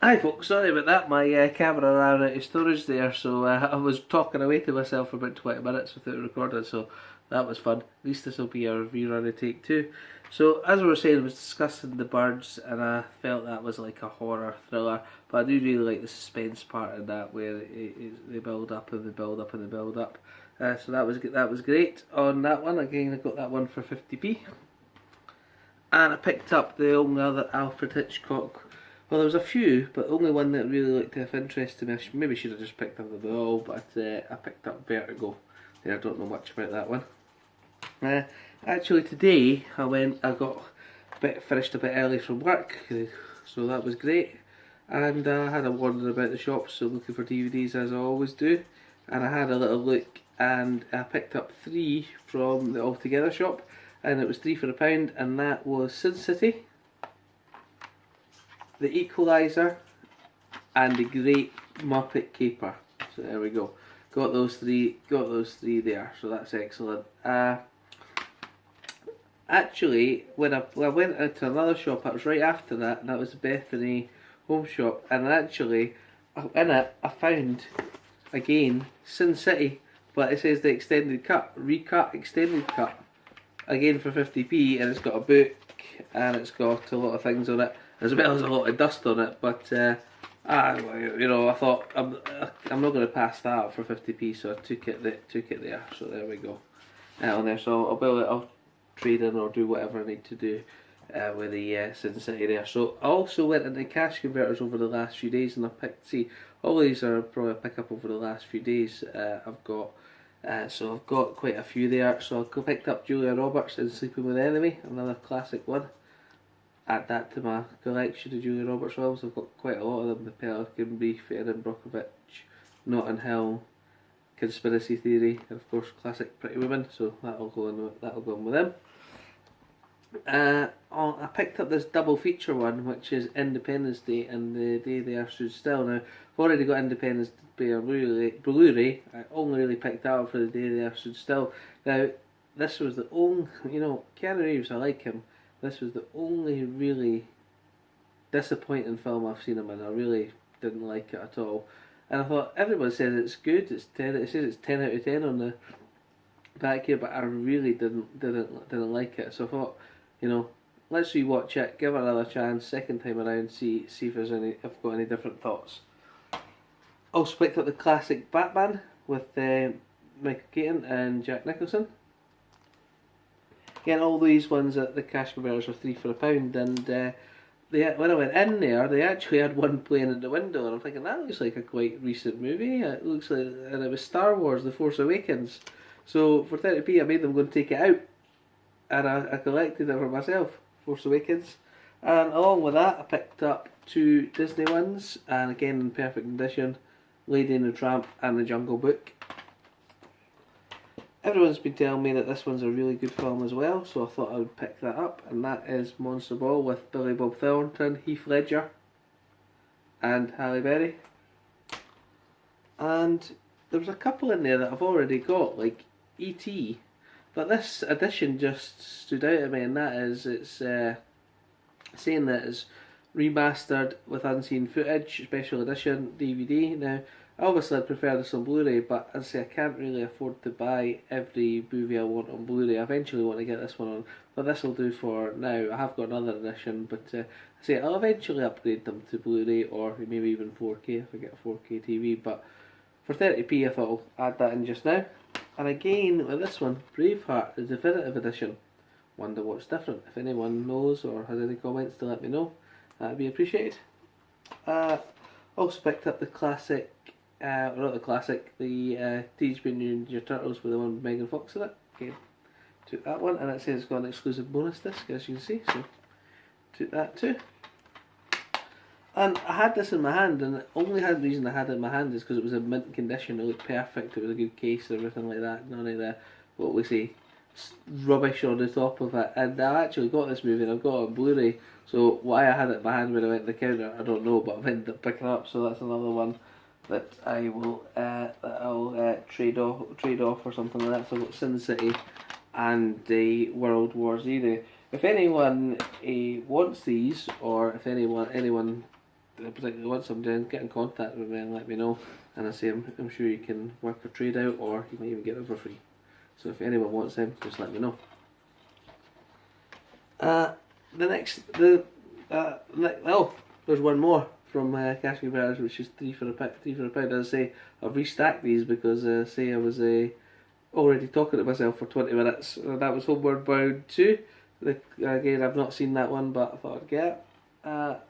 Hi folks, sorry about that. My camera ran out of storage there, so I was talking away to myself for about 20 minutes without recording, so that was fun. At least this will be a rerun of take two. So, as we were saying, I was discussing The Birds, and I felt that was like a horror thriller, but I do really like the suspense part of that, where they build up and they build up and they build up. So that was great on that one. Again, I got that one for 50p. And I picked up the only other Alfred Hitchcock. Well, there was a few, but the only one that really looked of interest to me, maybe should have just picked up them all, but I picked up Vertigo. I don't know much about that one. Actually, today I got finished a bit early from work, so that was great. And I had a wander about the shops, so looking for DVDs as I always do. And I had a little look, and I picked up 3 from the Altogether shop, and it was 3 for a pound, and that was Sin City, The Equalizer, and The Great Muppet Caper. So there we go. Got those three there, so that's excellent. Actually, when I went into another shop, it was right after that, and that was the Bethany Home Shop, and actually, in it, I found, again, Sin City, but it says the extended cut, recut extended cut, again for 50p, and it's got a book, and it's got a lot of things on it, as well as a lot of dust on it, but I thought I'm not going to pass that up for 50p, so I took it there. So there we go. On there, so I'll trade in or do whatever I need to do with the Sin City there. So I also went into cash converters over the last few days, and I all these are probably a pick up over the last few days. I've got quite a few there. So I picked up Julia Roberts in Sleeping with the Enemy, another classic one. Add that to my collection of Julia Roberts films. I've got quite a lot of them: The Pelican Brief, Erin Brockovich, Notting Hill, Conspiracy Theory, and of course classic Pretty Woman. So that'll go in with them. I picked up this double feature one, which is Independence Day and The Day They Are Stood Still. Now, I've already got Independence Day on Blu-ray. I only really picked that up for The Day They Are Stood Still. Now, this was the only, Keanu Reeves, I like him. This was the only really disappointing film I've seen him in. I really didn't like it at all. And I thought, everyone says it's good. It says it's 10 out of 10 on the back here, but I really didn't like it. So I thought, let's rewatch it, give it another chance, second time around, see if if I've got any different thoughts. Also picked up the classic Batman with Michael Keaton and Jack Nicholson. Again, all these ones at the cash converters are 3 for a pound, and when I went in there, they actually had one playing in the window, and I'm thinking, that looks like a quite recent movie. It looks like, and it was Star Wars: The Force Awakens. So for 30p, I made them go and take it out, and I collected it for myself, Force Awakens. And along with that, I picked up 2 Disney ones, and again in perfect condition, Lady and the Tramp and The Jungle Book. Everyone's been telling me that this one's a really good film as well, so I thought I would pick that up, and that is Monster Ball with Billy Bob Thornton, Heath Ledger, and Halle Berry. And there was a couple in there that I've already got, like E.T., but this edition just stood out to me, and that is, it's saying that it's remastered with unseen footage, special edition DVD. Now, obviously I'd prefer this on Blu-ray, but as I say, I can't really afford to buy every movie I want on Blu-ray. I eventually want to get this one on, but this will do for now. I have got another edition, but I say I'll eventually upgrade them to Blu-ray, or maybe even 4K if I get a 4K TV, but for 30p I thought I'll add that in just now. And again, with this one, Braveheart, the definitive edition. Wonder what's different. If anyone knows or has any comments to let me know, that'd be appreciated. Also picked up the classic, not the classic, the Teenage Mutant Ninja Turtles with the one with Megan Fox in it. Okay, took that one, and it says it's got an exclusive bonus disc, as you can see, so took that too. And I had this in my hand, and the only reason I had it in my hand is because it was in mint condition. It looked perfect, it was a good case and everything like that. None of the, what we say, rubbish on the top of it. And I actually got this movie, and I've got it on Blu-ray, so why I had it in my hand when I went to the counter, I don't know, but I've ended up picking it up, so that's another one that I'll trade off or something like that. So I've got Sin City and the World War Z. If anyone wants these, or if anyone particularly want some doing, get in contact with me and let me know. And I say I'm sure you can work a trade out, or you might even get them for free. So if anyone wants them, just let me know. There's one more from Cash Converters, which is three for a pound. As I say, I've restacked these because I was already talking to myself for 20 minutes. That was Homeward Bound 2. Again, I've not seen that one, but I thought I'd get it.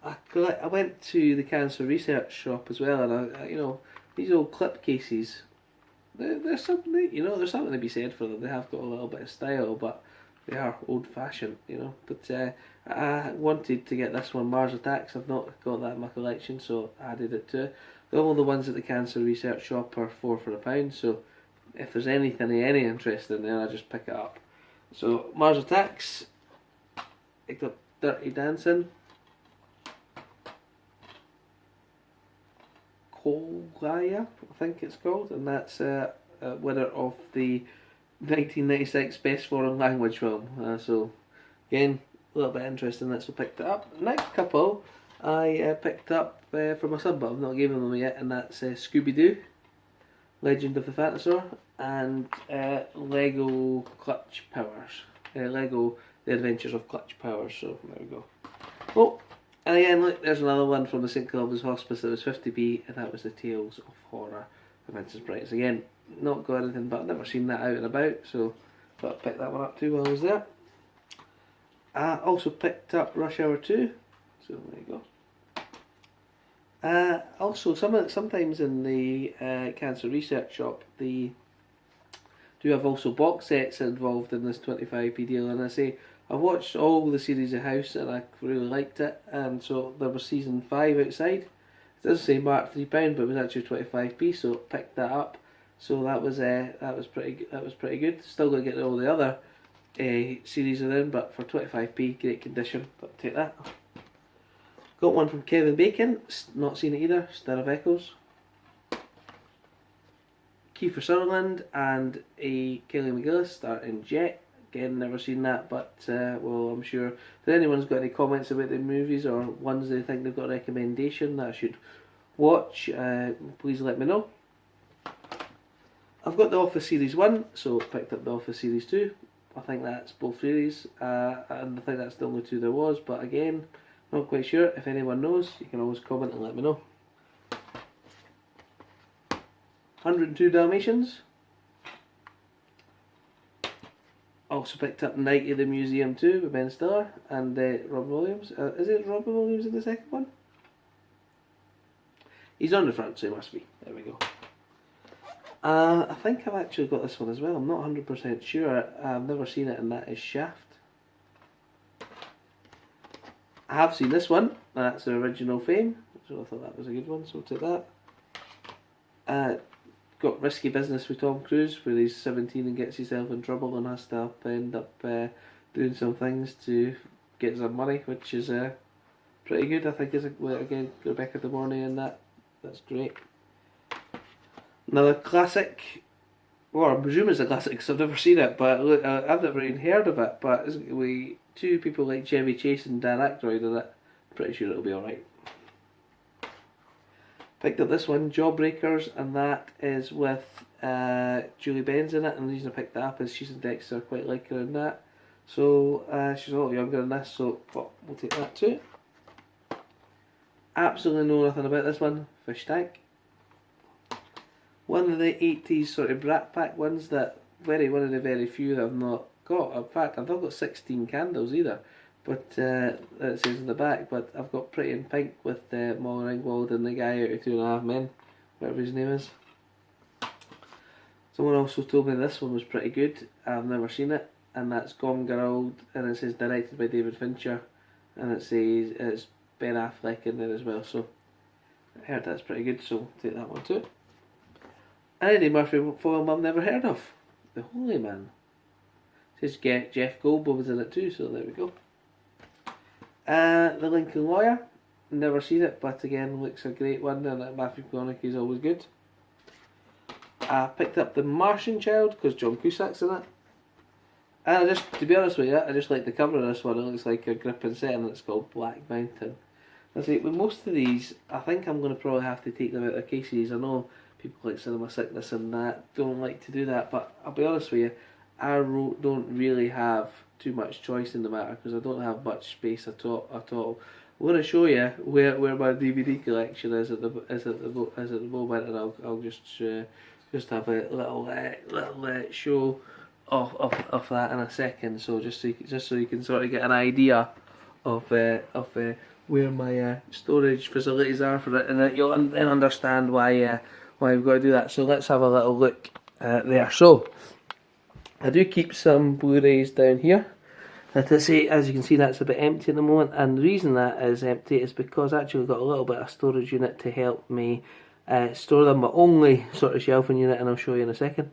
I went to the cancer research shop as well, and these old clip cases. There's something, there's something to be said for them. They have got a little bit of style, but they are old fashioned, But I wanted to get this one, Mars Attacks. I've not got that in my collection, so I added it to it. All the ones at the cancer research shop are £4 for a pound, so if there's anything of any interest in there, I just pick it up. So Mars Attacks, picked up Dirty Dancing, Kolgaya, I think it's called, and that's a winner of the 1996 Best Foreign Language Film. So again, a little bit interesting that, so picked it up. Next couple I picked up for my son, but I've not given them yet, and that's Scooby-Doo, Legend of the Phantasaur, and Lego Clutch Powers. Lego The Adventures of Clutch Powers, so there we go. Oh, and again, look, there's another one from the St Columba's Hospice that was 50p, and that was the Tales of Horror of Vincent Price. Again, not got anything, but I've never seen that out and about, so thought I'd pick that one up too while I was there. I also picked up Rush Hour 2, so there you go. Also, sometimes in the cancer research shop, they do have also box sets involved in this 25p deal, and I say I've watched all the series of House and I really liked it, and so there was season 5 outside. It doesn't say marked £3, but it was actually 25p, so picked that up. So that was pretty good. Still going to get all the other series are in, but for 25p, great condition. But take that. Got one from Kevin Bacon. Not seen it either. Stir of Echoes. Kiefer Sutherland and Kelly McGillis starring Jet. Again, never seen that, but well, I'm sure if anyone's got any comments about the movies or ones they think they've got a recommendation that I should watch, please let me know. I've got The Office Series 1, so picked up The Office Series 2. I think that's both series, and I think that's the only two there was, but again, not quite sure. If anyone knows, you can always comment and let me know. 102 Dalmatians. Also picked up Night at the Museum 2 with Ben Stiller and Robin Williams. Is it Robin Williams in the second one? He's on the front, so he must be. There we go. I think I've actually got this one as well. I'm not 100% sure. I've never seen it, and that is Shaft. I have seen this one. That's the original Fame, so I thought that was a good one, so I'll take that. Got Risky Business with Tom Cruise, where he's 17 and gets himself in trouble and has to end up doing some things to get some money, which is pretty good. I think again Rebecca De Mornay and that's great. Another classic, well, I presume it's a classic because I've never seen it, but look, I've never even heard of it. But we two people like Chevy Chase and Dan Aykroyd in it. Pretty sure it'll be alright. Picked up this one, Jawbreakers, and that is with Julie Benz in it. And the reason I picked that up is she's in Dexter, I quite like her in that. So she's a little younger than this, so we'll take that too. Absolutely know nothing about this one, Fish Tank. One of the 80s sort of Brat Pack ones one of the very few that I've not got. In fact, I've not got 16 candles either. But it says in the back, but I've got Pretty in Pink with Molly Ringwald and the guy out of 2.5 Men, whatever his name is. Someone also told me this one was pretty good. I've never seen it, and that's Gone Girl, and it says directed by David Fincher, and it says it's Ben Affleck in there as well. So I heard that's pretty good, so take that one too. And Eddie Murphy film I've never heard of, The Holy Man. It says Jeff Goldblum is in it too, so there we go. The Lincoln Lawyer, never seen it, but again looks a great one, and Matthew McConaughey is always good. I picked up The Martian Child because John Cusack's in it, and to be honest with you, I just like the cover of this one. It looks like a gripping setting, and it's called Black Mountain. I say with most of these, I think I'm going to probably have to take them out of their cases. I know people like Cinema Sickness and that don't like to do that, but I'll be honest with you, don't really have too much choice in the matter because I don't have much space at all. I'm going to show you where my DVD collection is at the moment, and I'll just have a little show of that in a second. So just so you can sort of get an idea of where my storage facilities are for it, and that you'll then understand why we've got to do that. So let's have a little look there. So I do keep some Blu-rays down here. As you can see, that's a bit empty at the moment, and the reason that is empty is because I actually got a little bit of storage unit to help me store them, but only sort of shelving unit, and I'll show you in a second.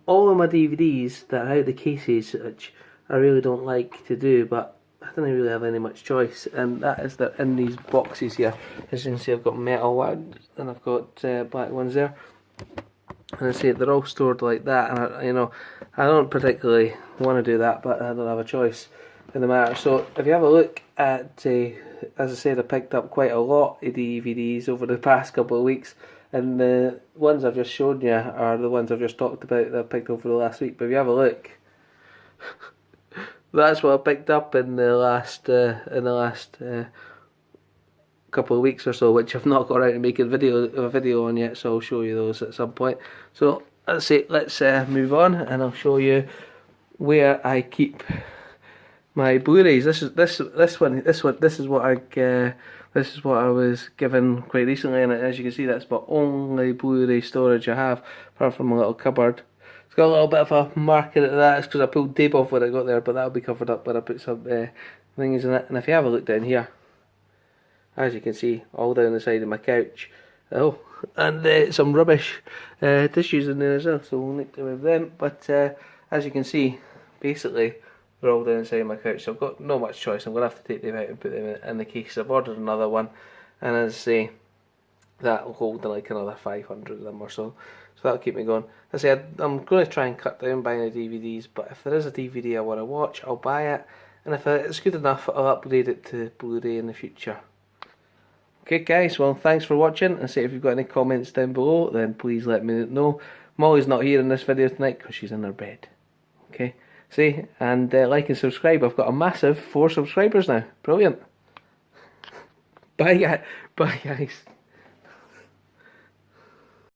All of my DVDs that are out of the cases, which I really don't like to do, but I don't really have any much choice, and that is that in these boxes here. As you can see, I've got metal ones and I've got black ones there. And I say they're all stored like that, and I don't particularly want to do that, but I don't have a choice in the matter. So if you have a look at, as I said, I picked up quite a lot of DVDs over the past couple of weeks, and the ones I've just shown you are the ones I've just talked about that I picked up for the last week. But if you have a look, that's what I picked up in the last couple of weeks or so, which I've not got around to making a video on yet, so I'll show you those at some point. So let's move on, and I'll show you where I keep my Blu-rays. This is what I was given quite recently, and as you can see, that's about only Blu-ray storage I have, apart from a little cupboard. It's got a little bit of a marking at that. It's because I pulled tape off when I got there, but that'll be covered up when I put some things in it. And if you have a look down here, as you can see, all down the side of my couch. Oh, and some rubbish tissues in there as well, so we'll need to move them. But as you can see, basically, they're all down the side of my couch, so I've got no much choice. I'm going to have to take them out and put them in the case. I've ordered another one, and as I say, that will hold like another 500 of them or so. So that'll keep me going. As I said, I'm going to try and cut down buying the DVDs, but if there is a DVD I want to watch, I'll buy it. And if it's good enough, I'll upgrade it to Blu-ray in the future. Okay guys, well thanks for watching, and say if you've got any comments down below, then please let me know. Molly's not here in this video tonight because she's in her bed. Okay, see, and like and subscribe. I've got a massive 4 subscribers now. Brilliant. Bye guys.